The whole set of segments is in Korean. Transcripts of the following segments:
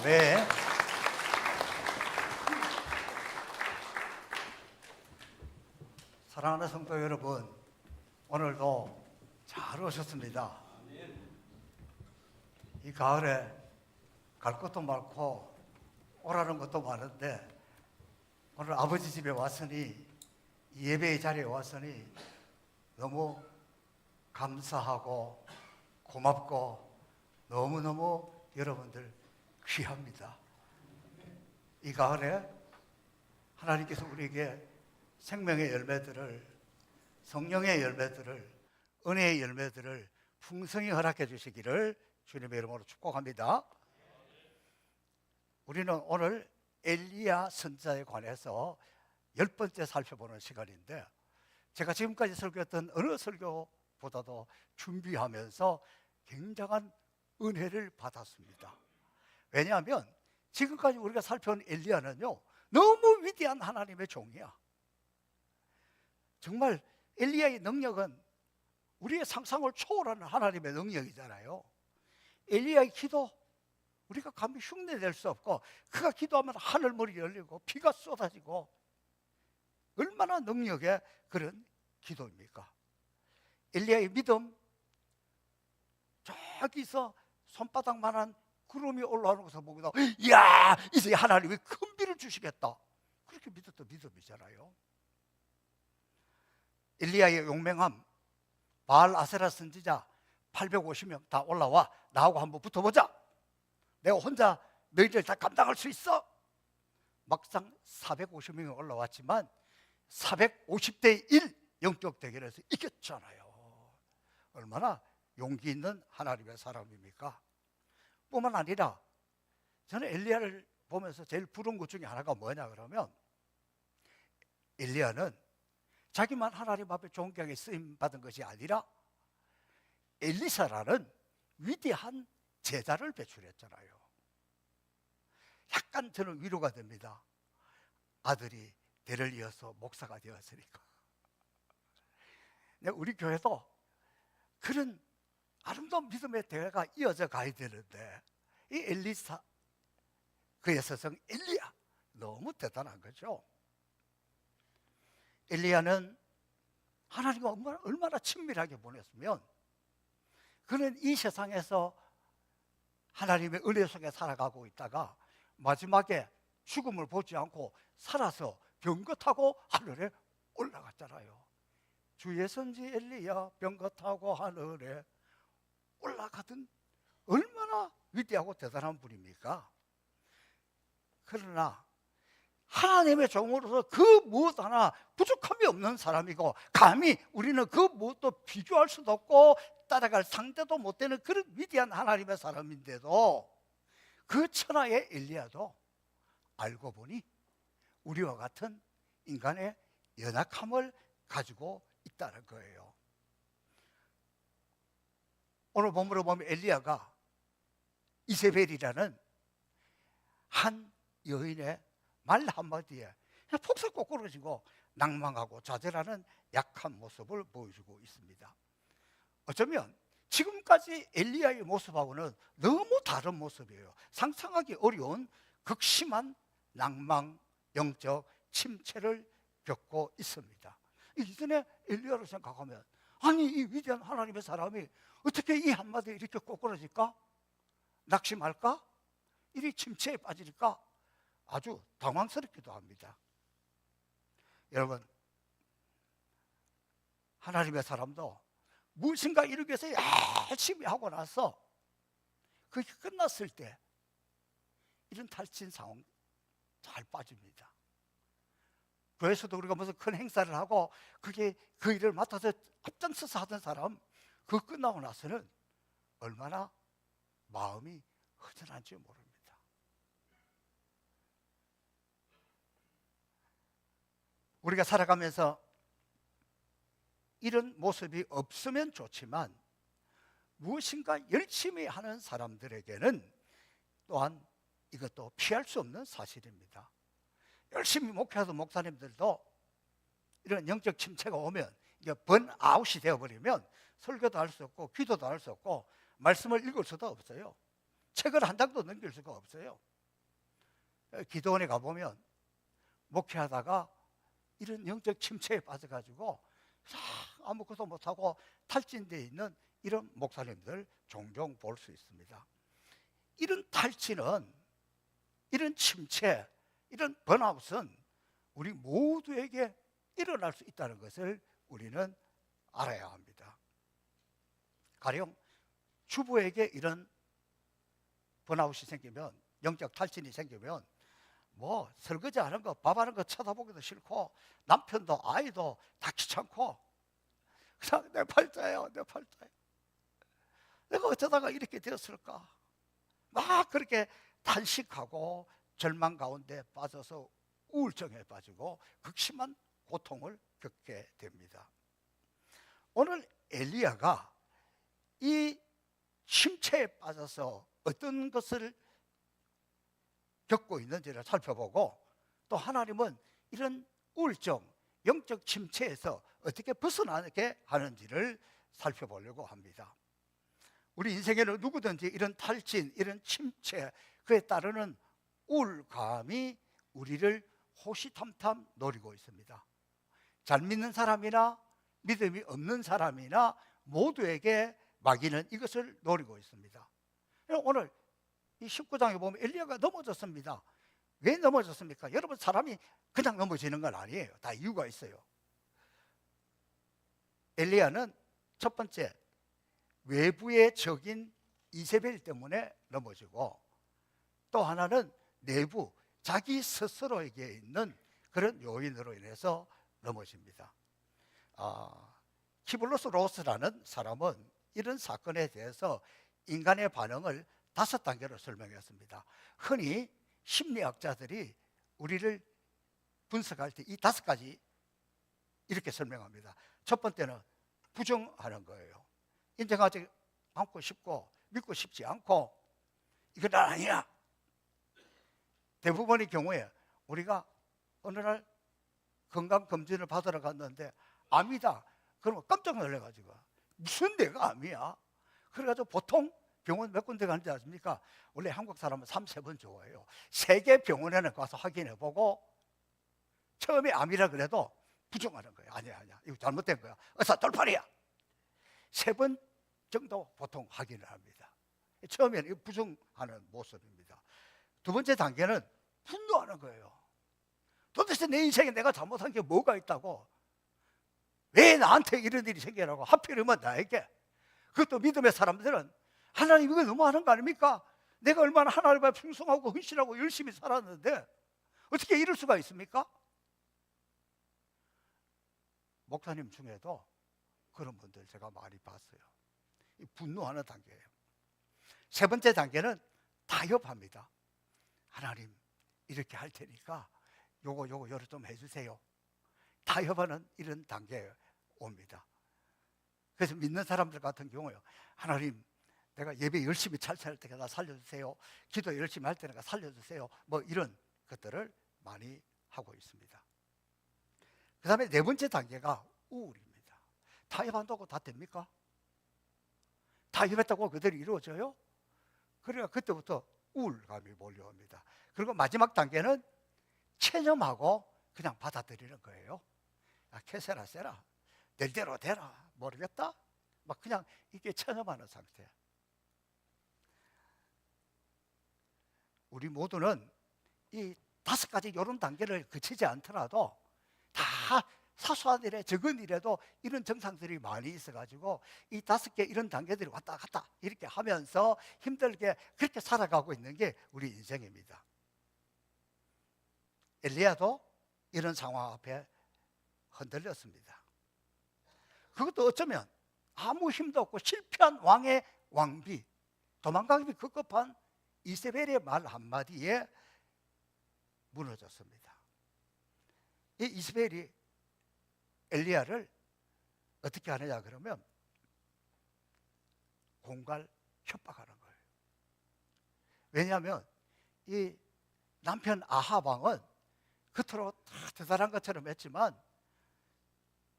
네. 사랑하는 성도 여러분, 오늘도 잘 오셨습니다. 이 가을에 갈 것도 많고 오라는 것도 많은데 오늘 아버지 집에 왔으니, 이 예배의 자리에 왔으니 너무 감사하고 고맙고 너무너무 여러분들 귀합니다. 이 가을에 하나님께서 우리에게 생명의 열매들을, 성령의 열매들을, 은혜의 열매들을 풍성히 허락해 주시기를 주님의 이름으로 축복합니다. 우리는 오늘 엘리야 선지자에 관해서 10번째 살펴보는 시간인데, 제가 지금까지 설교했던 어느 설교보다도 준비하면서 굉장한 은혜를 받았습니다. 왜냐하면 지금까지 우리가 살펴본 엘리야는요, 너무 위대한 하나님의 종이야. 정말 엘리야의 능력은 우리의 상상을 초월하는 하나님의 능력이잖아요. 엘리야의 기도, 우리가 감히 흉내낼 수 없고, 그가 기도하면 하늘문이 열리고 비가 쏟아지고, 얼마나 능력의 그런 기도입니까? 엘리야의 믿음, 저기서 손바닥만한 구름이 올라오는 것을 보고도 이야, 이제 하나님이 큰 비를 주시겠다, 그렇게 믿었던 믿음이잖아요. 엘리야의 용맹함, 바알 아세라 선지자 850명 다 올라와 나하고 한번 붙어보자, 내가 혼자 너희들 다 감당할 수 있어. 막상 450명이 올라왔지만 450대 1 영적 대결에서 이겼잖아요. 얼마나 용기 있는 하나님의 사람입니까? 뿐만 아니라 저는 엘리야를 보면서 제일 부러운 것 중에 하나가 뭐냐 그러면, 엘리야는 자기만 하나님 앞에 존경에 쓰임받은 것이 아니라 엘리사라는 위대한 제자를 배출했잖아요. 약간 저는 위로가 됩니다. 아들이 대를 이어서 목사가 되었으니까. 우리 교회도 그런 아름다운 믿음의 대회가 이어져 가야 되는데, 이 엘리사, 그의 스승 엘리야, 너무 대단한 거죠. 엘리야는 하나님과 얼마나 친밀하게 보냈으면, 그는 이 세상에서 하나님의 은혜 속에 살아가고 있다가 마지막에 죽음을 보지 않고 살아서 병거 타고 하늘에 올라갔잖아요. 주의 선지 엘리야 병거 타고 하늘에 올라가던, 얼마나 위대하고 대단한 분입니까? 그러나 하나님의 종으로서 그 무엇 하나 부족함이 없는 사람이고, 감히 우리는 그 무엇도 비교할 수도 없고 따라갈 상대도 못 되는 그런 위대한 하나님의 사람인데도, 그 천하의 엘리야도 알고 보니 우리와 같은 인간의 연약함을 가지고 있다는 거예요. 오늘 본문으로 보면 엘리야가 이세벨이라는 한 여인의 말 한마디에 그냥 폭삭 꼬꾸러지고 낭망하고 좌절하는 약한 모습을 보여주고 있습니다. 어쩌면 지금까지 엘리야의 모습하고는 너무 다른 모습이에요. 상상하기 어려운 극심한 낭망, 영적 침체를 겪고 있습니다. 이전에 엘리야를 생각하면, 아니 이 위대한 하나님의 사람이 어떻게 이 한마디에 이렇게 꼬꾸러질까? 낙심할까? 이리 침체에 빠질까? 아주 당황스럽기도 합니다. 여러분, 하나님의 사람도 무엇인가 이루기 위해서 열심히 하고 나서 그게 끝났을 때 이런 탈진 상황 잘 빠집니다. 교회에서도 우리가 무슨 큰 행사를 하고 그게 그 일을 맡아서 앞장서서 하던 사람, 그거 끝나고 나서는 얼마나 마음이 허전한지 모릅니다. 우리가 살아가면서 이런 모습이 없으면 좋지만, 무엇인가 열심히 하는 사람들에게는 또한 이것도 피할 수 없는 사실입니다. 열심히 목회하던 목사님들도 이런 영적 침체가 오면, 이게 번아웃이 되어버리면 설교도 할 수 없고 기도도 할 수 없고 말씀을 읽을 수도 없어요. 책을 한 장도 넘길 수가 없어요. 기도원에 가보면 목회하다가 이런 영적 침체에 빠져가지고 아무것도 못하고 탈진되어 있는 이런 목사님들 종종 볼 수 있습니다. 이런 탈진은, 이런 침체, 이런 번아웃은 우리 모두에게 일어날 수 있다는 것을 우리는 알아야 합니다. 가령 주부에게 이런 번아웃이 생기면, 영적 탈진이 생기면 뭐 설거지 하는 거, 밥 하는 거 쳐다보기도 싫고 남편도 아이도 다 귀찮고 그냥 내 팔자예요, 내 팔자예요. 내가 어쩌다가 이렇게 되었을까? 막 그렇게 탄식하고 절망 가운데 빠져서 우울증에 빠지고 극심한 고통을 겪게 됩니다. 오늘 엘리야가 이 침체에 빠져서 어떤 것을 겪고 있는지를 살펴보고, 또 하나님은 이런 우울증, 영적 침체에서 어떻게 벗어나게 하는지를 살펴보려고 합니다. 우리 인생에는 누구든지 이런 탈진, 이런 침체, 그에 따르는 우울감이 우리를 호시탐탐 노리고 있습니다. 잘 믿는 사람이나 믿음이 없는 사람이나 모두에게 마귀는 이것을 노리고 있습니다. 오늘 이 19장에 보면 엘리야가 넘어졌습니다. 왜 넘어졌습니까? 여러분, 사람이 그냥 넘어지는 건 아니에요. 다 이유가 있어요. 엘리야는 첫 번째, 외부의 적인 이세벨 때문에 넘어지고, 또 하나는 내부, 자기 스스로에게 있는 그런 요인으로 인해서 넘어집니다. 키블로스 로스라는 사람은 이런 사건에 대해서 인간의 반응을 5단계로 설명했습니다. 흔히 심리학자들이 우리를 분석할 때 이 5가지 이렇게 설명합니다. 첫 번째는 부정하는 거예요. 인정하지 않고 싶고 믿고 싶지 않고, 이건 아니야. 대부분의 경우에 우리가 어느 날 건강검진을 받으러 갔는데 암이다. 그러면 깜짝 놀라가지고, 무슨 내가 암이야? 그래가지고 보통 병원 몇 군데 가는지 아십니까? 원래 한국 사람은 3-4번 좋아해요. 3개 병원에는 가서 확인해보고, 처음에 암이라 그래도 부정하는 거예요. 아니야, 이거 잘못된 거야. 돌팔이야. 3번 정도 보통 확인을 합니다. 처음에는 이거 부정하는 모습입니다. 두 번째 단계는 분노하는 거예요. 도대체 내 인생에 내가 잘못한 게 뭐가 있다고? 왜 나한테 이런 일이 생기라고? 하필이면 나에게. 그것도 믿음의 사람들은 하나님, 이거 너무하는 거 아닙니까? 내가 얼마나 하나님 앞에 충성하고 헌신하고 열심히 살았는데 어떻게 이럴 수가 있습니까? 목사님 중에도 그런 분들 제가 많이 봤어요. 분노하는 단계예요. 세 번째 단계는 타협합니다. 하나님, 이렇게 할 테니까 요거 좀 해주세요. 타협하는 이런 단계에 옵니다. 그래서 믿는 사람들 같은 경우요, 하나님, 내가 예배 열심히 잘 때가 나 살려주세요. 기도 열심히 할 때가 살려주세요. 뭐 이런 것들을 많이 하고 있습니다. 그 다음에 네 번째 단계가 우울입니다. 타협한다고 다 됩니까? 타협했다고 그대로 이루어져요? 그래야 그때부터 우울감이 몰려옵니다. 그리고 마지막 단계는 체념하고 그냥 받아들이는 거예요. 캐세라 세라, 될 대로 되라, 모르겠다, 막 그냥 이게 체념하는 상태. 우리 모두는 이 5가지 이런 단계를 거치지 않더라도 다 사소한 일에, 적은 일에도 이런 증상들이 많이 있어가지고 이 5개 이런 단계들이 왔다 갔다 이렇게 하면서 힘들게 그렇게 살아가고 있는 게 우리 인생입니다. 엘리야도 이런 상황 앞에 흔들렸습니다. 그것도 어쩌면 아무 힘도 없고 실패한 왕의 왕비, 도망가기 급급한 이세벨의 말 한마디에 무너졌습니다. 이 이세벨이 엘리야를 어떻게 하느냐 그러면 공갈 협박하는 거예요. 왜냐하면 이 남편 아합 왕은 겉으로 다 대단한 것처럼 했지만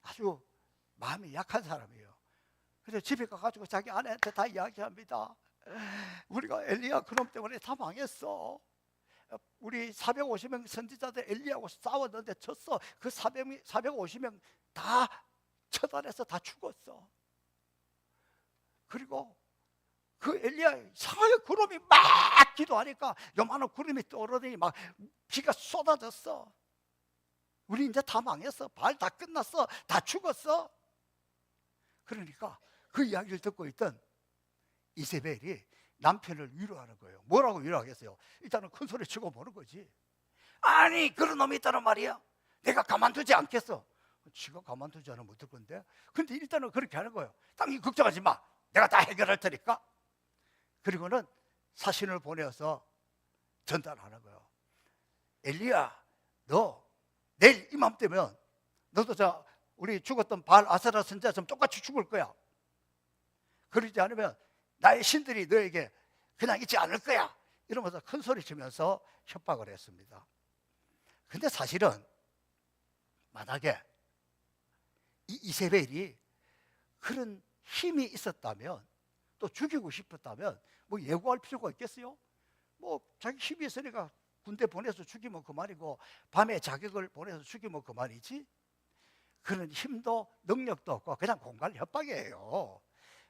아주 마음이 약한 사람이에요. 그래서 집에 가가지고 자기 아내한테 다 이야기합니다. 우리가 엘리야 그놈 때문에 다 망했어. 우리 450명 선지자들 엘리야하고 싸웠는데 졌어. 그 450명 다 처단해서 다 죽었어. 그리고 그 엘리야 이상하게 구름이 막 기도하니까 요만한 구름이 떠오르더니 막 비가 쏟아졌어. 우리 이제 다 망했어. 바알 다 끝났어. 다 죽었어. 그러니까 그 이야기를 듣고 있던 이세벨이 남편을 위로하는 거예요. 뭐라고 위로하겠어요? 일단은 큰 소리 치고 보는 거지. 아니 그런 놈이 있다는 말이야. 내가 가만두지 않겠어. 지가 가만두지 않으면 어떨 건데? 근데 일단은 그렇게 하는 거예요. 당연히 걱정하지 마. 내가 다 해결할 테니까. 그리고는 사신을 보내서 전달하는 거예요. 엘리야, 너 내일 이맘때면 너도 우리 죽었던 바알 아세라 선지자처럼 똑같이 죽을 거야. 그러지 않으면 나의 신들이 너에게 그냥 있지 않을 거야. 이러면서 큰 소리 치면서 협박을 했습니다. 근데 사실은 만약에 이 이세벨이 그런 힘이 있었다면, 또 죽이고 싶었다면 뭐 예고할 필요가 있겠어요? 뭐 자기 힘이 있으니까 군대 보내서 죽이면 그만이고 밤에 자격을 보내서 죽이면 그만이지. 그런 힘도 능력도 없고 그냥 공갈 협박이에요.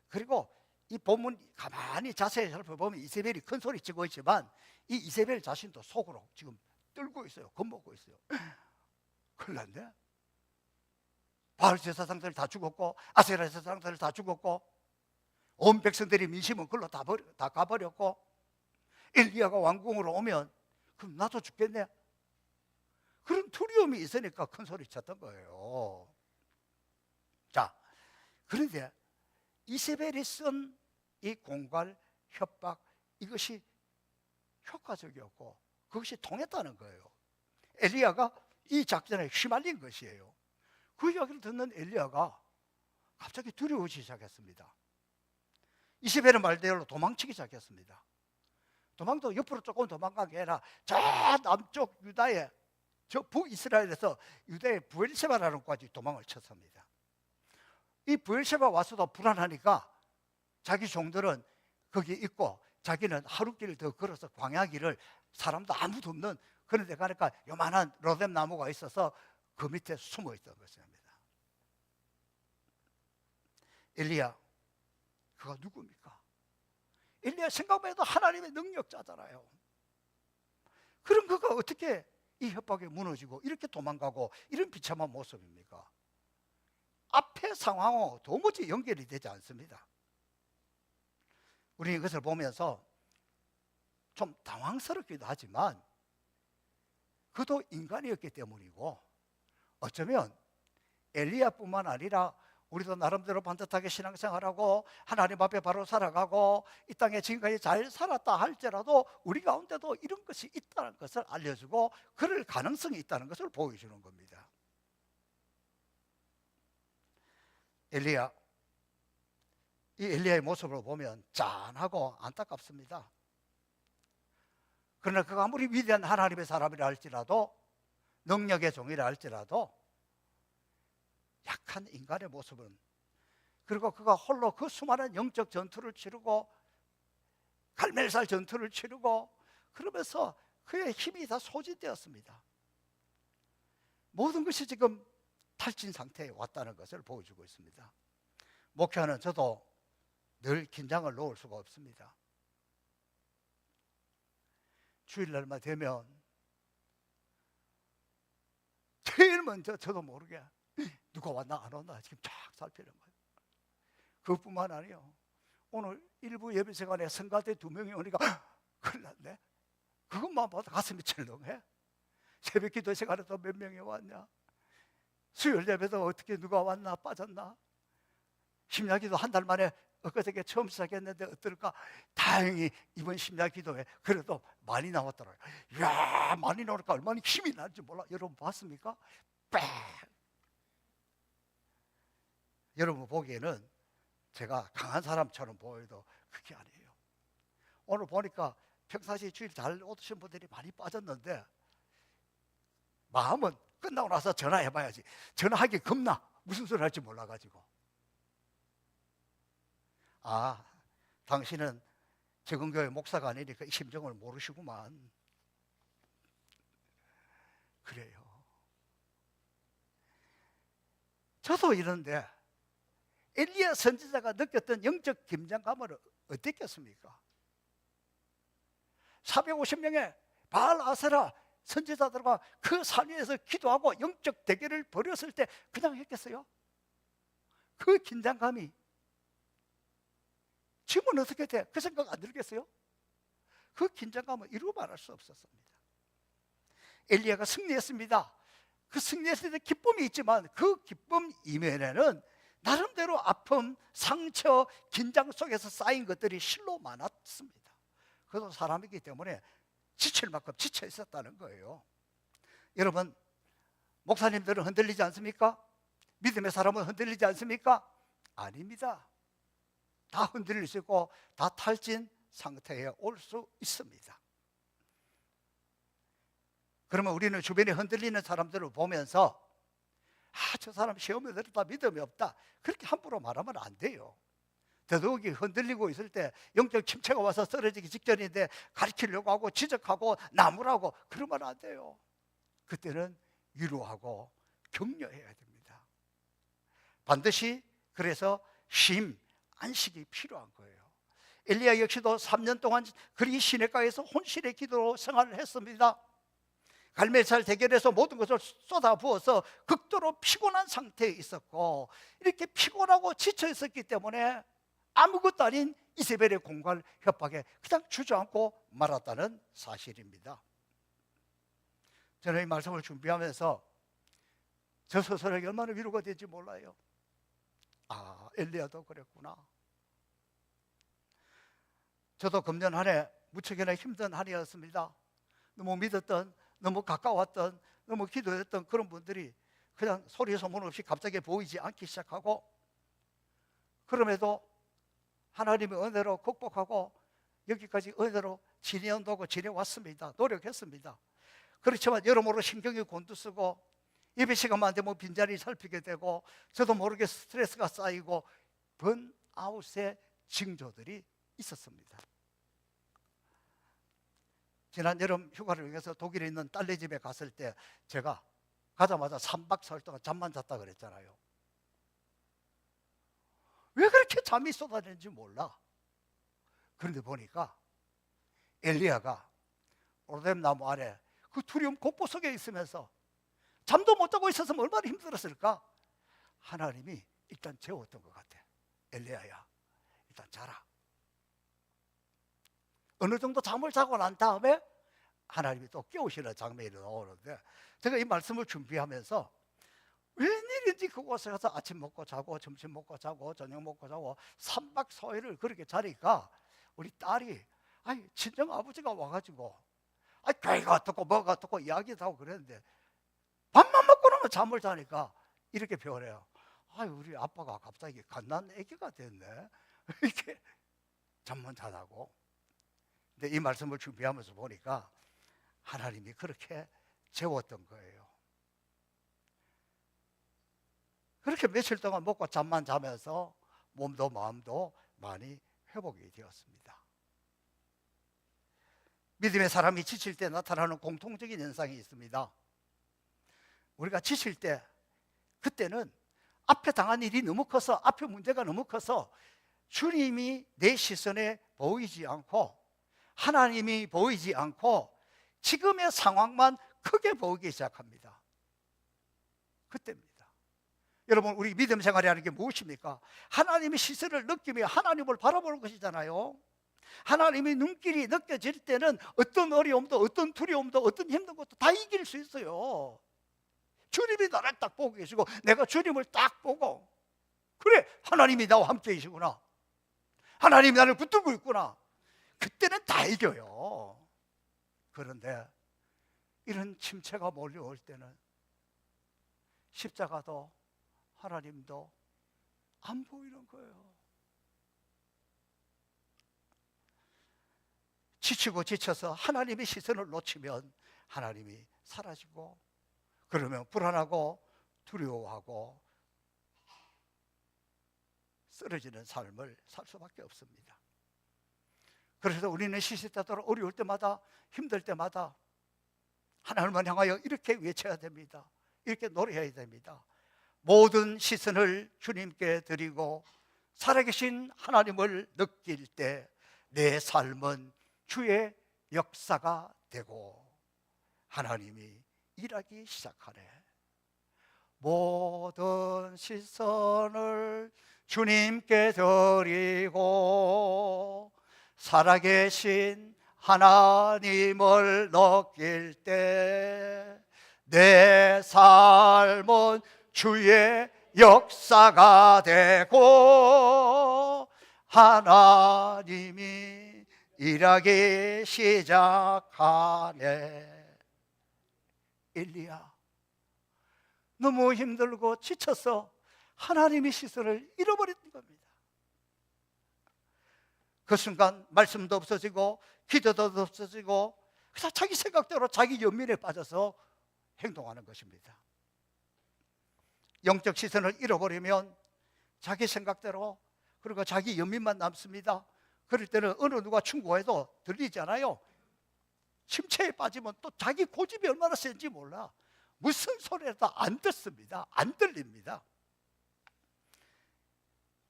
그리고 이 본문 가만히 자세히 살펴보면 이세벨이 큰 소리 치고 있지만 이 이세벨 자신도 속으로 지금 떨고 있어요. 겁먹고 있어요. 큰일 났네. 바알 제사장들 다 죽었고 아세라 제사장들 다 죽었고 온 백성들의 민심은 그걸로 다 가버렸고 엘리야가 왕궁으로 오면 그럼 나도 죽겠네. 그런 두려움이 있으니까 큰 소리 쳤던 거예요. 자, 그런데 이세벨이 쓴 이 공갈, 협박, 이것이 효과적이었고 그것이 통했다는 거예요. 엘리야가 이 작전에 휘말린 것이에요. 그 이야기를 듣는 엘리야가 갑자기 두려워지기 시작했습니다. 이세벨의 말대로 도망치기 시작했습니다. 도망도 옆으로 조금 도망가게 아니라 저 남쪽 유다의 저 북이스라엘에서 유다의 부엘셰바라는 곳까지 도망을 쳤습니다. 이 부엘셰바 와서도 불안하니까 자기 종들은 거기 있고 자기는 하루길 더 걸어서 광야길을 사람도 아무도 없는 그런 데 가니까 요만한 로뎀 나무가 있어서 그 밑에 숨어 있던 것입니다. 엘리야, 그가 누굽니까? 엘리야 생각만 해도 하나님의 능력자잖아요. 그럼 그가 어떻게 이 협박에 무너지고 이렇게 도망가고 이런 비참한 모습입니까? 앞의 상황하고 도무지 연결이 되지 않습니다. 우리는 이것을 보면서 좀 당황스럽기도 하지만 그도 인간이었기 때문이고 어쩌면 엘리야뿐만 아니라 우리도 나름대로 반듯하게 신앙생활하고 하나님 앞에 바로 살아가고 이 땅에 지금까지 잘 살았다 할지라도 우리 가운데도 이런 것이 있다는 것을 알려주고 그럴 가능성이 있다는 것을 보여주는 겁니다. 엘리야, 이 엘리야의 모습을 보면 짠하고 안타깝습니다. 그러나 그가 아무리 위대한 하나님의 사람이라 할지라도 능력의 종이라 할지라도 약한 인간의 모습은, 그리고 그가 홀로 그 수많은 영적 전투를 치르고 갈멜살 전투를 치르고 그러면서 그의 힘이 다 소진되었습니다. 모든 것이 지금 탈진 상태에 왔다는 것을 보여주고 있습니다. 목회하는 저도 늘 긴장을 놓을 수가 없습니다. 주일날만 되면 제일 먼저 저도 모르게 누가 왔나 안 왔나 지금 쫙 살피는 거예요. 그것뿐만 아니에요. 오늘 일부 예배 시간에 성가대 2명이 오니까 큰일 났네. 그것만 봐도 가슴이 철렁해. 새벽 기도 시간에도 몇 명이 왔냐, 수요일 예배도 어떻게 누가 왔나 빠졌나, 심야기도 한 달 만에 엊그저께 처음 시작했는데 어떨까. 다행히 이번 심야기도에 그래도 많이 나왔더라고요. 이야, 많이 나오니까 얼마나 힘이 나는지 몰라. 여러분 봤습니까? 빽! 여러분 보기에는 제가 강한 사람처럼 보여도 그게 아니에요. 오늘 보니까 평상시 주일 잘 오신 분들이 많이 빠졌는데 마음은 끝나고 나서 전화해봐야지. 전화하기 겁나. 무슨 소리 할지 몰라가지고. 아, 당신은 적은교회 목사가 아니니까 이 심정을 모르시구만. 그래요. 저도 이런데 엘리야 선지자가 느꼈던 영적 긴장감을 어땠겠습니까? 450명의 바알 아세라 선지자들과 그 산 위에서 기도하고 영적 대결을 벌였을 때 그냥 했겠어요? 그 긴장감이 지금은 어떻게 돼? 그 생각 안 들겠어요? 그 긴장감은 이루 말할 수 없었습니다. 엘리야가 승리했습니다. 그 승리했을 때 기쁨이 있지만 그 기쁨 이면에는 나름대로 아픔, 상처, 긴장 속에서 쌓인 것들이 실로 많았습니다. 그래도 사람이기 때문에 지칠 만큼 지쳐 있었다는 거예요. 여러분, 목사님들은 흔들리지 않습니까? 믿음의 사람은 흔들리지 않습니까? 아닙니다. 다 흔들릴 수 있고 다 탈진 상태에 올 수 있습니다. 그러면 우리는 주변에 흔들리는 사람들을 보면서 저 사람 시험에 들었다, 믿음이 없다, 그렇게 함부로 말하면 안 돼요. 더더욱이 흔들리고 있을 때 영적 침체가 와서 쓰러지기 직전인데 가르치려고 하고 지적하고 나무라고 그러면 안 돼요. 그때는 위로하고 격려해야 됩니다. 반드시 그래서 쉼, 안식이 필요한 거예요. 엘리야 역시도 3년 동안 그리 시냇가에서 혼신의 기도로 생활을 했습니다. 갈멜살 대결에서 모든 것을 쏟아부어서 극도로 피곤한 상태에 있었고, 이렇게 피곤하고 지쳐 있었기 때문에 아무것도 아닌 이세벨의 공갈 협박에 그냥 주저앉고 말았다는 사실입니다. 저는 이 말씀을 준비하면서 저 스스로에게 얼마나 위로가 될지 몰라요. 엘리야도 그랬구나. 저도 금년 한 해 무척이나 힘든 한 해였습니다. 너무 믿었던, 너무 가까웠던, 너무 기도했던 그런 분들이 그냥 소리 소문 없이 갑자기 보이지 않기 시작하고, 그럼에도 하나님의 은혜로 극복하고 여기까지 은혜로 지내온다고 지내왔습니다. 노력했습니다. 그렇지만 여러모로 신경이 곤두서고 예배 시간만 되면 빈자리 살피게 되고 저도 모르게 스트레스가 쌓이고 번아웃의 징조들이 있었습니다. 지난 여름 휴가를 위해서 독일에 있는 딸네 집에 갔을 때 제가 가자마자 3박 4일 동안 잠만 잤다 그랬잖아요. 왜 그렇게 잠이 쏟아지는지 몰라. 그런데 보니까 엘리야가 오르뎀 나무 아래 그 두려움 공포 속에 있으면서 잠도 못 자고 있었으면 얼마나 힘들었을까. 하나님이 일단 재웠던 것 같아. 엘리야야, 일단 자라. 어느 정도 잠을 자고 난 다음에 하나님이 또 깨우시는 장면이 나오는데, 제가 이 말씀을 준비하면서 웬일인지 그곳에 가서 아침 먹고 자고 점심 먹고 자고 저녁 먹고 자고 3박 4일을 그렇게 자니까 우리 딸이 친정 아버지가 와가지고 교회가 어떻고 뭐가 어떻고 이야기도 하고 그랬는데, 밥만 먹고 나면 잠을 자니까 이렇게 표현해요. 우리 아빠가 갑자기 갓난 아기가 됐네. 이렇게 잠만 자다고. 근데 이 말씀을 준비하면서 보니까 하나님이 그렇게 재웠던 거예요. 그렇게 며칠 동안 먹고 잠만 자면서 몸도 마음도 많이 회복이 되었습니다. 믿음의 사람이 지칠 때 나타나는 공통적인 현상이 있습니다. 우리가 지칠 때, 그때는 앞에 당한 일이 너무 커서, 앞에 문제가 너무 커서 주님이 내 시선에 보이지 않고 하나님이 보이지 않고 지금의 상황만 크게 보이기 시작합니다. 그때입니다. 여러분, 우리 믿음 생활이라는 게 무엇입니까? 하나님의 시선을 느끼며 하나님을 바라보는 것이잖아요. 하나님의 눈길이 느껴질 때는 어떤 어려움도, 어떤 두려움도, 어떤 힘든 것도 다 이길 수 있어요. 주님이 나를 딱 보고 계시고 내가 주님을 딱 보고, 그래, 하나님이 나와 함께 계시구나, 하나님이 나를 붙들고 있구나, 그때는 다 이겨요. 그런데 이런 침체가 몰려올 때는 십자가도 하나님도 안 보이는 거예요. 지치고 지쳐서 하나님의 시선을 놓치면 하나님이 사라지고, 그러면 불안하고 두려워하고 쓰러지는 삶을 살 수밖에 없습니다. 그래서 우리는 시시때때로 어려울 때마다, 힘들 때마다 하나님을 향하여 이렇게 외쳐야 됩니다. 이렇게 노래해야 됩니다. 모든 시선을 주님께 드리고 살아계신 하나님을 느낄 때 내 삶은 주의 역사가 되고 하나님이 일하기 시작하네. 모든 시선을 주님께 드리고 살아계신 하나님을 느낄 때 내 삶은 주의 역사가 되고 하나님이 일하기 시작하네. 엘리야, 너무 힘들고 지쳐서 하나님의 시선을 잃어버린 겁니다. 그 순간 말씀도 없어지고 기도도 없어지고 그래서 자기 생각대로 자기 연민에 빠져서 행동하는 것입니다. 영적 시선을 잃어버리면 자기 생각대로 그리고 자기 연민만 남습니다. 그럴 때는 어느 누가 충고해도 들리잖아요. 침체에 빠지면 또 자기 고집이 얼마나 센지 몰라. 무슨 소리라도 안 듣습니다. 안 들립니다.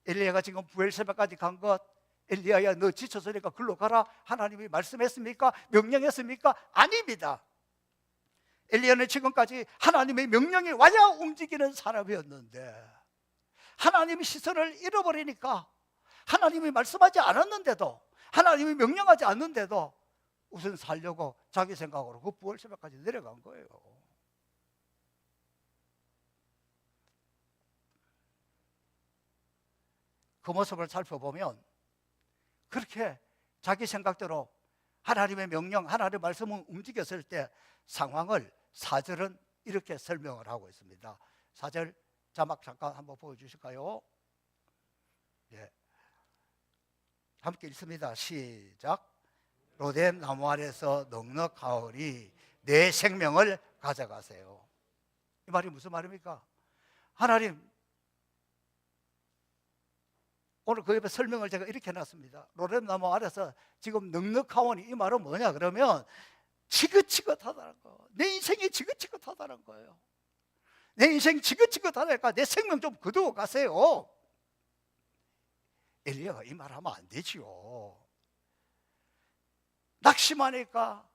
엘리야가 지금 부엘세바까지 간 것, 엘리야야 너 지쳤으니까 글로 가라 하나님이 말씀했습니까? 명령했습니까? 아닙니다. 엘리야는 지금까지 하나님의 명령에 와야 움직이는 사람이었는데 하나님의 시선을 잃어버리니까 하나님이 말씀하지 않았는데도 하나님이 명령하지 않는데도 우선 살려고 자기 생각으로 그 부엘세바까지 내려간 거예요. 그 모습을 살펴보면 그렇게 자기 생각대로 하나님의 명령, 하나님의 말씀을 움직였을 때 상황을 4절은 이렇게 설명을 하고 있습니다. 4절 자막 잠깐 한번 보여주실까요? 예. 함께 읽습니다. 시작. 로뎀 나무 아래서 넉넉하오니 내 생명을 가져가세요. 이 말이 무슨 말입니까? 하나님, 오늘 그 옆에 설명을 제가 이렇게 해놨습니다. 로뎀 나무 아래서 지금 넉넉하오니 이 말은 뭐냐 그러면 지긋지긋하다는 거. 내 인생이 지긋지긋하다는 거예요. 내 인생 지긋지긋하다니까 내 생명 좀 거두어 가세요. 엘리야가 이 말하면 안 되지요. 낙심하니까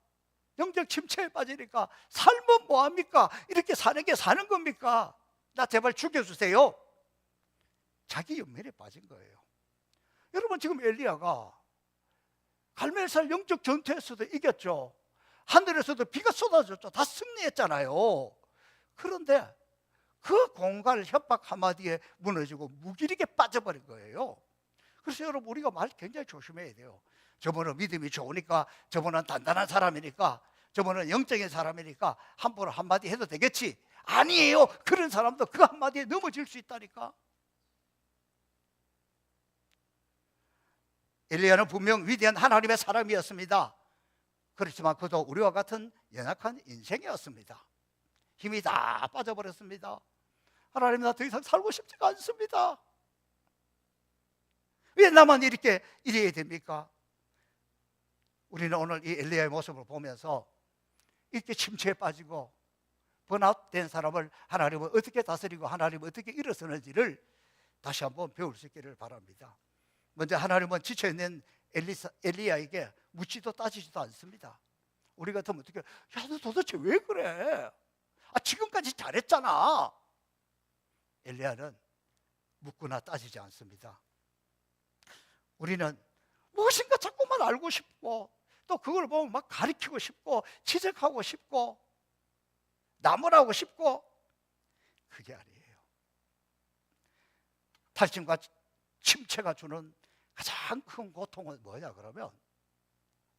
영적 침체에 빠지니까 삶은 뭐합니까? 이렇게 사는 게 사는 겁니까? 나 제발 죽여주세요. 자기 연민에 빠진 거예요. 여러분 지금 엘리야가 갈멜살 영적 전투에서도 이겼죠. 하늘에서도 비가 쏟아졌죠. 다 승리했잖아요. 그런데 그 공갈 협박 한마디에 무너지고 무기력에 빠져버린 거예요. 그래서 여러분 우리가 말 굉장히 조심해야 돼요. 저분은 믿음이 좋으니까, 저분은 단단한 사람이니까, 저분은 영적인 사람이니까 함부로 한마디 해도 되겠지. 아니에요. 그런 사람도 그 한마디에 넘어질 수 있다니까. 엘리야는 분명 위대한 하나님의 사람이었습니다. 그렇지만 그도 우리와 같은 연약한 인생이었습니다. 힘이 다 빠져버렸습니다. 하나님, 나 더 이상 살고 싶지가 않습니다. 왜 나만 이렇게 이래야 됩니까? 우리는 오늘 이 엘리야의 모습을 보면서 이렇게 침체에 빠지고 번아웃된 사람을 하나님은 어떻게 다스리고 하나님은 어떻게 일어서는지를 다시 한번 배울 수 있기를 바랍니다. 먼저 하나님은 지쳐있는 엘리야에게 묻지도 따지지도 않습니다. 우리 같으면 어떻게, 야, 너 도대체 왜 그래? 지금까지 잘했잖아. 엘리야는 묻거나 따지지 않습니다. 우리는 무엇인가 자꾸만 알고 싶고 또 그걸 보면 막 가르치고 싶고 지적하고 싶고 나무라고 싶고, 그게 아니에요. 탈진과 침체가 주는 가장 큰 고통은 뭐냐 그러면,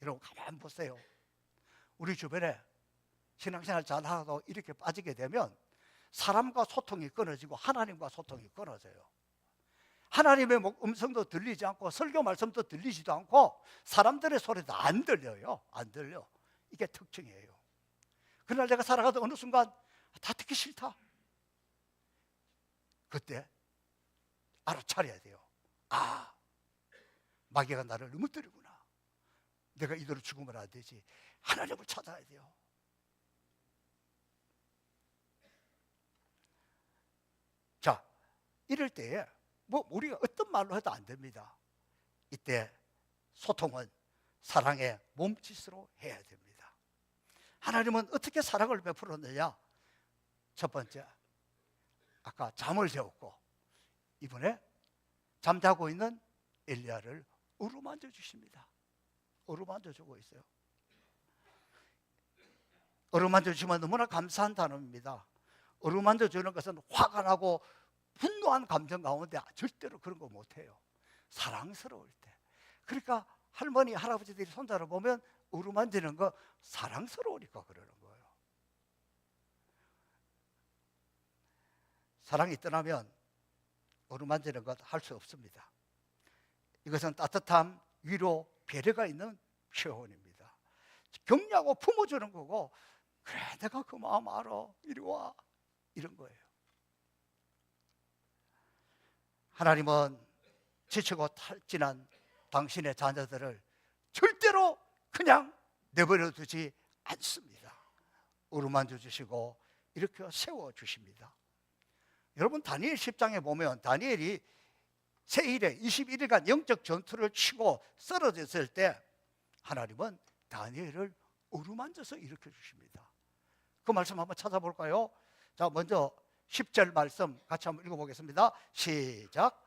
여러분 가만히 보세요. 우리 주변에 신앙생활 잘하고 이렇게 빠지게 되면 사람과 소통이 끊어지고 하나님과 소통이 끊어져요. 하나님의 음성도 들리지 않고 설교 말씀도 들리지도 않고 사람들의 소리도 안 들려요. 안 들려. 이게 특징이에요. 그날 내가 살아가던 어느 순간 다 듣기 싫다. 그때 알아차려야 돼요. 마귀가 나를 넘어뜨리구나. 내가 이대로 죽으면 안 되지. 하나님을 찾아야 돼요. 이럴 때에 뭐 우리가 어떤 말로 해도 안 됩니다. 이때 소통은 사랑의 몸짓으로 해야 됩니다. 하나님은 어떻게 사랑을 베풀었느냐? 첫 번째, 아까 잠을 재웠고, 이번에 잠자고 있는 엘리야를 어루만져 주십니다. 어루만져 주고 있어요. 어루만져 주시면 너무나 감사한 단어입니다. 어루만져 주는 것은 화가 나고 분노한 감정 가운데 절대로 그런 거 못해요. 사랑스러울 때. 그러니까 할머니, 할아버지들이 손자를 보면 어루만지는 거 사랑스러우니까 그러는 거예요. 사랑이 떠나면 어루만지는 것 할 수 없습니다. 이것은 따뜻함, 위로, 배려가 있는 표현입니다. 격려하고 품어주는 거고, 그래 내가 그 마음 알아, 이리 와, 이런 거예요. 하나님은 지치고 탈진한 당신의 자녀들을 절대로 그냥 내버려 두지 않습니다. 어루만져 주시고 이렇게 세워주십니다. 여러분, 다니엘 10장에 보면 다니엘이 세일에 21일간 영적 전투를 치고 쓰러졌을 때 하나님은 다니엘을 어루만져서 일으켜 주십니다. 그 말씀 한번 찾아볼까요? 자, 먼저 10절 말씀 같이 한번 읽어보겠습니다. 시작.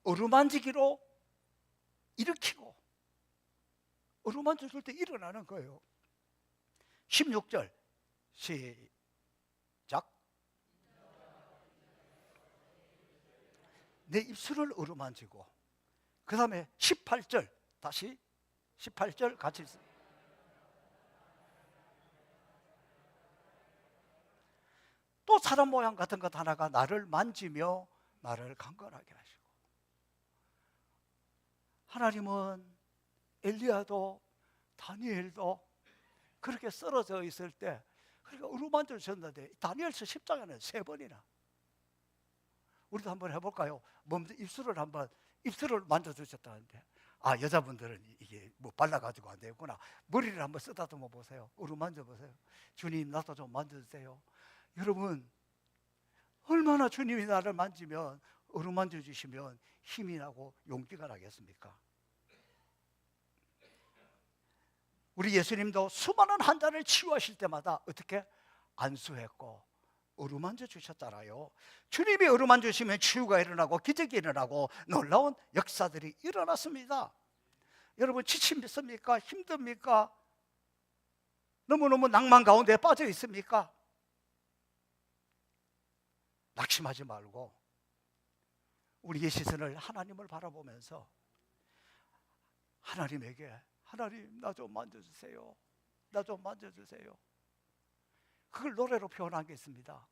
어루만지기로 일으키고 어루만졌을 때 일어나는 거예요. 16절 시작. 내 입술을 어루만지고, 그 다음에 18절 다시 18절 같이 있습니다. 또 사람 모양 같은 것 하나가 나를 만지며 나를 강건하게 하시고. 하나님은 엘리야도 다니엘도 그렇게 쓰러져 있을 때 그러니까 어루만져 주셨는데, 다니엘서 10장에는 3번이나. 우리도 한번 해볼까요? 먼저 입술을 만져 주셨다는데, 아, 여자분들은 이게 뭐 발라가지고 안 되겠구나. 머리를 한번 쓰다듬어 보세요. 어루만져 보세요. 주님, 나도 좀 만져주세요. 여러분, 얼마나 주님이 나를 만지면, 어루만져 주시면 힘이 나고 용기가 나겠습니까? 우리 예수님도 수많은 환자를 치유하실 때마다 어떻게 안수했고 어루만져 주셨잖아요. 주님이 어루만져 주시면 치유가 일어나고 기적이 일어나고 놀라운 역사들이 일어났습니다. 여러분, 지치십니까? 힘듭니까? 너무너무 낭만 가운데 빠져 있습니까? 낙심하지 말고 우리의 시선을 하나님을 바라보면서 하나님에게, 하나님, 나 좀 만져주세요. 나 좀 만져주세요. 그걸 노래로 표현하겠습니다.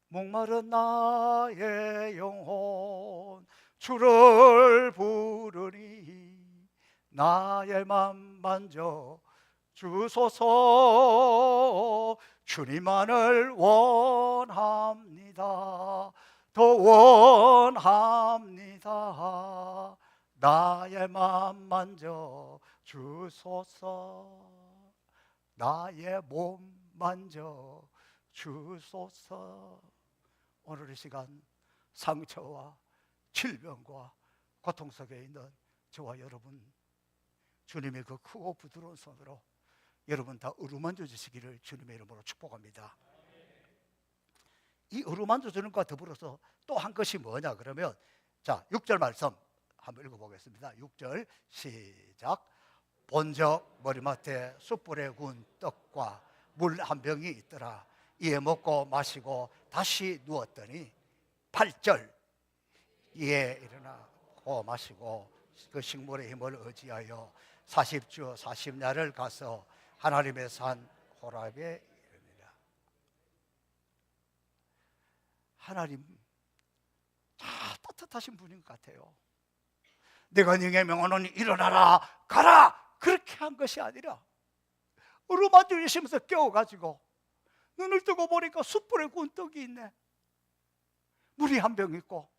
목마른 나의 영혼 주를 부르니 나의 맘 만져 주소서. 주님만을 원합니다. 더 원합니다. 나의 맘 만져 주소서. 나의 몸 만져 주소서. 오늘 이 시간 상처와 질병과 고통 속에 있는 저와 여러분, 주님의 그 크고 부드러운 손으로 여러분 다 어루만져 주시기를 주님의 이름으로 축복합니다. 이 어루만져 주는 것과 더불어서 또 한 것이 뭐냐 그러면, 자, 6절 말씀 한번 읽어보겠습니다. 6절 시작. 본적 머리맡에 숯불에 구운 떡과 물 한 병이 있더라. 이에 먹고 마시고 다시 누웠더니 8절 이에 일어나고 마시고 그 식물의 힘을 의지하여 40주 40야를 가서 하나님의 산 호랍에 이릅니다. 하나님 다 따뜻하신 분인 것 같아요. 내가 네게 명하노니 일어나라 가라, 그렇게 한 것이 아니라 어루만져 주시면서 깨워가지고 눈을 뜨고 보니까 숯불에 구운 떡이 있네, 물이 한 병 있고.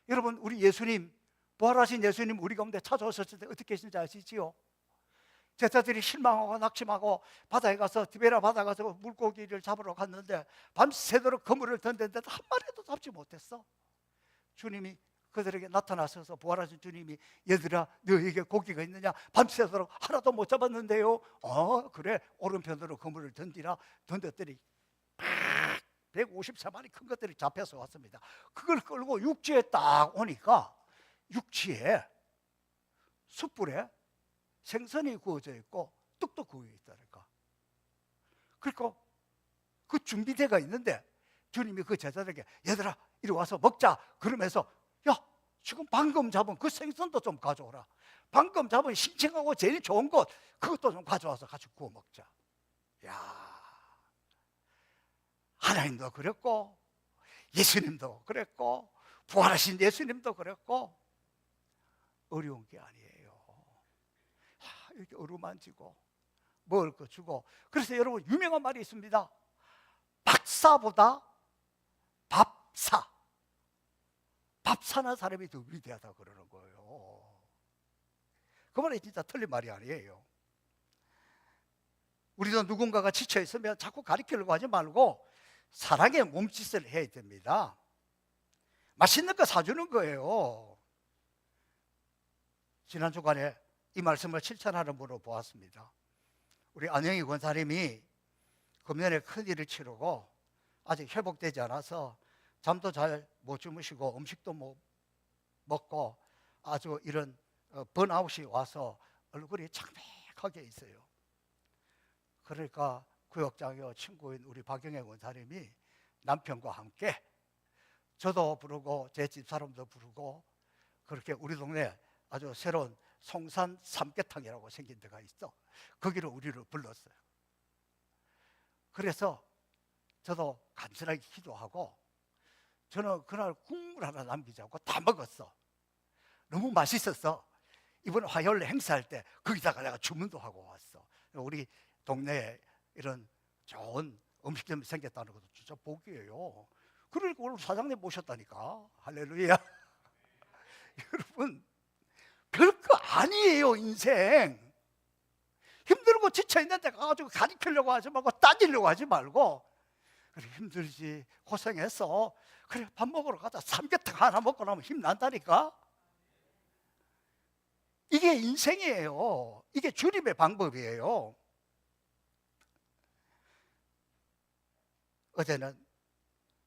여러분, 우리 예수님 부활하신 예수님 우리 가운데 찾아오셨을 때 어떻게 하신지 아시지요? 제자들이 실망하고 낙심하고 바다에 가서 디베라 바다 가서 물고기를 잡으러 갔는데 밤새도록 그물을 던졌는데 한 마리도 잡지 못했어. 주님이 그들에게 나타나셔서, 부활하신 주님이, 얘들아 너희에게 고기가 있느냐? 밤새도록 하나도 못 잡았는데요. 그래, 오른편으로 그물을 던지라. 던졌더니 153마리 큰 것들이 잡혀서 왔습니다. 그걸 끌고 육지에 딱 오니까 육지에 숯불에 생선이 구워져 있고 떡도 구워 있다니까. 그러니까 그 준비대가 있는데 주님이 그 제자들에게 얘들아 이리 와서 먹자 그러면서, 야 지금 방금 잡은 그 생선도 좀 가져오라. 방금 잡은 싱싱하고 제일 좋은 것 그것도 좀 가져와서 같이 구워 먹자. 야, 하나님도 그랬고 예수님도 그랬고 부활하신 예수님도 그랬고 어려운 게 아니에요. 이렇게 어루만지고 먹을 거 주고. 그래서 여러분 유명한 말이 있습니다. 박사보다 밥사는 사람이 더 위대하다 그러는 거예요. 그 말이 진짜 틀린 말이 아니에요. 우리도 누군가가 지쳐 있으면 자꾸 가리키려고 하지 말고 사랑의 몸짓을 해야 됩니다. 맛있는 거 사주는 거예요. 지난 주간에 이 말씀을 실천하는 분으로 보았습니다. 우리 안영희 권사님이 금년에 큰일을 치르고 아직 회복되지 않아서 잠도 잘 못 주무시고 음식도 못 먹고 아주 이런 번아웃이 와서 얼굴이 창백하게 있어요. 그러니까 구역장이요 친구인 우리 박영애 권사님이 남편과 함께 저도 부르고 제 집사람도 부르고 그렇게 우리 동네 아주 새로운 송산 삼계탕이라고 생긴 데가 있어. 거기로 우리를 불렀어요. 그래서 저도 간절하게 기도하고 저는 그날 국물 하나 남기지 않고 다 먹었어. 너무 맛있었어. 이번에 화요일에 행사할 때 거기다가 내가 주문도 하고 왔어. 우리 동네에 이런 좋은 음식점이 생겼다는 것도 진짜 복이에요. 그러니까 오늘 사장님 모셨다니까. 할렐루야. 여러분 별거 아니에요. 인생 힘들고 지쳐있는데 가가지고 가리키려고 하지 말고 따지려고 하지 말고, 그래 힘들지 고생했어, 그래 밥 먹으러 가자. 삼계탕 하나 먹고 나면 힘난다니까. 이게 인생이에요. 이게 주님의 방법이에요. 어제는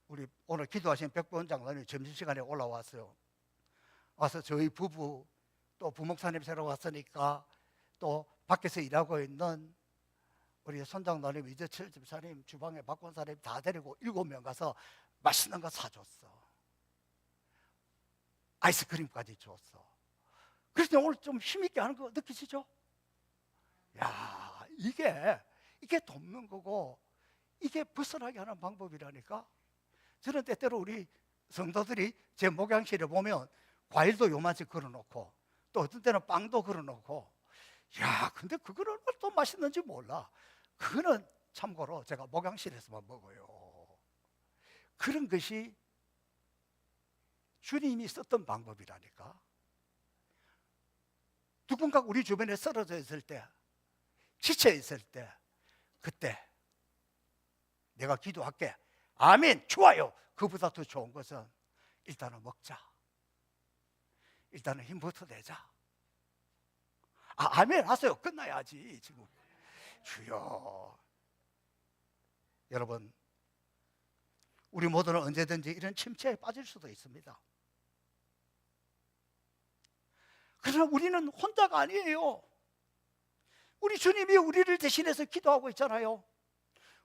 우리 오늘 기도하신 백보원 장로님 점심시간에 올라왔어요. 와서 저희 부부 또 부목사님 새로 왔으니까 또 밖에서 일하고 있는 우리 손장로님, 이재철 집사님, 주방에 박권사님 다 데리고 7명 가서 맛있는 거 사줬어. 아이스크림까지 줬어. 그래서 오늘 좀 힘있게 하는 거 느끼시죠? 야, 이게 돕는 거고 이게 벗어나게 하는 방법이라니까. 저는 때때로 우리 성도들이 제 목양실에 보면 과일도 요만치 걸어놓고 또 어떤 때는 빵도 걸어놓고, 야 근데 그거는 얼마나 또 맛있는지 몰라. 그거는 참고로 제가 목양실에서만 먹어요. 그런 것이 주님이 썼던 방법이라니까. 누군가 우리 주변에 쓰러져 있을 때, 지쳐 있을 때, 그때 내가 기도할게. 아멘, 좋아요. 그보다 더 좋은 것은 일단은 먹자. 일단은 힘부터 내자. 아멘 하세요. 끝나야지 지금. 주여. 여러분, 우리 모두는 언제든지 이런 침체에 빠질 수도 있습니다. 그러나 우리는 혼자가 아니에요. 우리 주님이 우리를 대신해서 기도하고 있잖아요.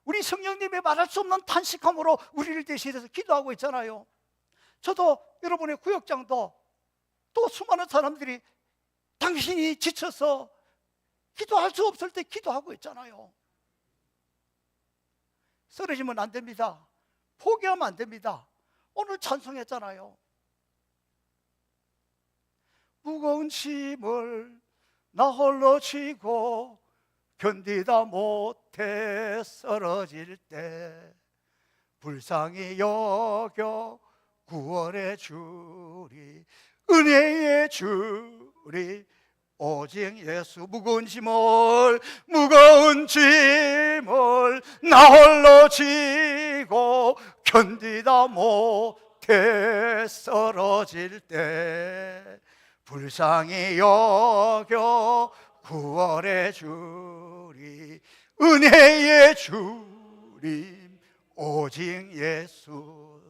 우리 성령님의 말할 수 없는 탄식함으로 우리를 대신해서 기도하고 있잖아요. 저도 여러분의 구역장도 또 수많은 사람들이 당신이 지쳐서 기도할 수 없을 때 기도하고 있잖아요. 쓰러지면 안 됩니다. 포기하면 안 됩니다. 오늘 찬송했잖아요. 무거운 짐을 나 홀로 지고 견디다 못해 쓰러질 때 불쌍히 여겨 구원해 주리. 은혜의 주님 오직 예수. 무거운 짐을 나 홀로 지고 견디다 못해 쓰러질 때 불쌍히 여겨 구원해 주리. 은혜의 주님 오직 예수.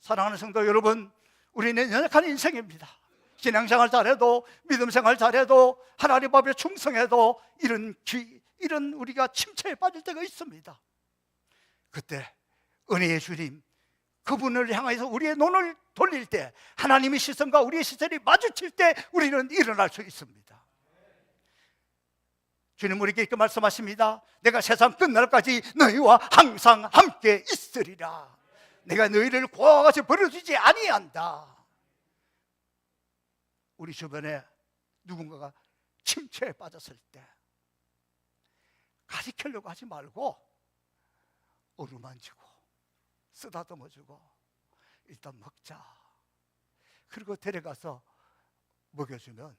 사랑하는 성도 여러분, 우리는 연약한 인생입니다. 신앙생활 잘해도, 믿음생활 잘해도, 하나님 앞에 충성해도 이런 우리가 침체에 빠질 때가 있습니다. 그때 은혜의 주님, 그분을 향해서 우리의 눈을 돌릴 때, 하나님의 시선과 우리의 시선이 마주칠 때 우리는 일어날 수 있습니다. 주님 우리에게 이렇게 말씀하십니다. 내가 세상 끝날까지 너희와 항상 함께 있으리라. 내가 너희를 고와 같이 버려두지 아니한다. 우리 주변에 누군가가 침체에 빠졌을 때 가리키려고 하지 말고 어루만지고 쓰다듬어주고 일단 먹자. 그리고 데려가서 먹여주면,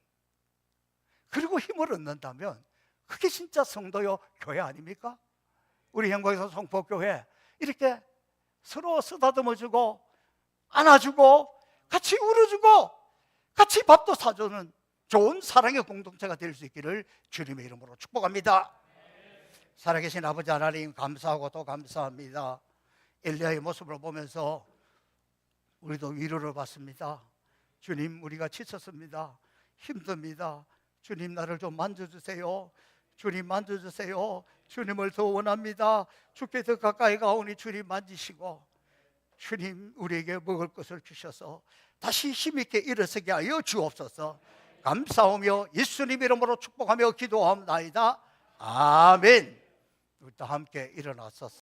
그리고 힘을 얻는다면 그게 진짜 성도요 교회 아닙니까? 우리 행복에서 성포교회 이렇게 서로 쓰다듬어주고 안아주고 같이 울어주고 같이 밥도 사주는 좋은 사랑의 공동체가 될 수 있기를 주님의 이름으로 축복합니다. 살아계신 아버지 하나님 감사하고 또 감사합니다. 엘리야의 모습을 보면서 우리도 위로를 받습니다. 주님 우리가 지쳤습니다. 힘듭니다. 주님 나를 좀 만져주세요. 주님 만져주세요. 주님을 더 원합니다. 주께 더 가까이 가오니 주님 만지시고, 주님 우리에게 먹을 것을 주셔서 다시 힘있게 일어서게 하여 주옵소서. 감사하며 예수님 이름으로 축복하며 기도합니다. 아멘. 우리 다 함께 일어나서